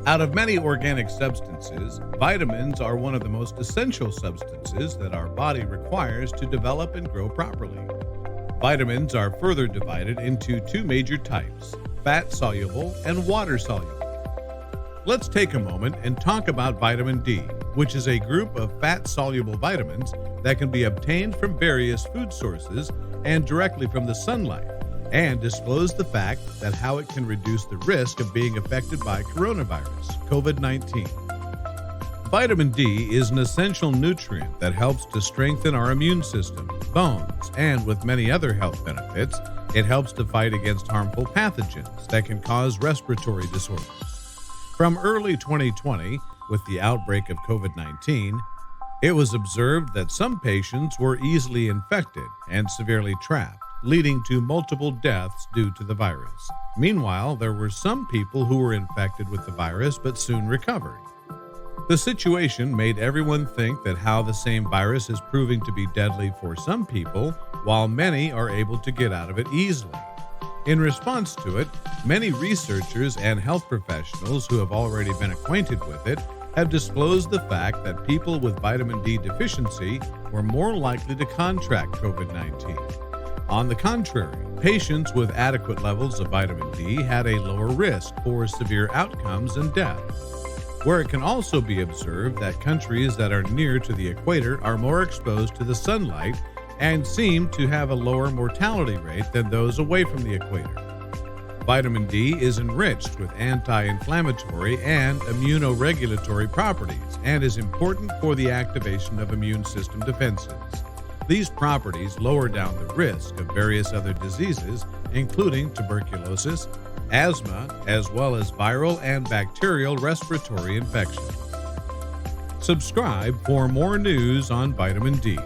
Out of many organic substances, vitamins are one of the most essential substances that our body requires to develop and grow properly. Vitamins are further divided into two major types, fat-soluble and water-soluble. Let's take a moment and talk about vitamin D, which is a group of fat-soluble vitamins that can be obtained from various food sources and directly from the sunlight, and disclose the fact that how it can reduce the risk of being affected by coronavirus, COVID-19. Vitamin D is an essential nutrient that helps to strengthen our immune system, bones, and with many other health benefits, it helps to fight against harmful pathogens that can cause respiratory disorders. From early 2020, with the outbreak of COVID-19, it was observed that some patients were easily infected and severely trapped, leading to multiple deaths due to the virus. Meanwhile, there were some people who were infected with the virus but soon recovered. The situation made everyone think that how the same virus is proving to be deadly for some people, while many are able to get out of it easily. In response to it, many researchers and health professionals who have already been acquainted with it have disclosed the fact that people with vitamin D deficiency were more likely to contract COVID-19. On the contrary, patients with adequate levels of vitamin D had a lower risk for severe outcomes and death. Where it can also be observed that countries that are near to the equator are more exposed to the sunlight and seem to have a lower mortality rate than those away from the equator. Vitamin D is enriched with anti-inflammatory and immunoregulatory properties and is important for the activation of immune system defenses. These properties lower down the risk of various other diseases, including tuberculosis, asthma, as well as viral and bacterial respiratory infections. Subscribe for more news on vitamin D.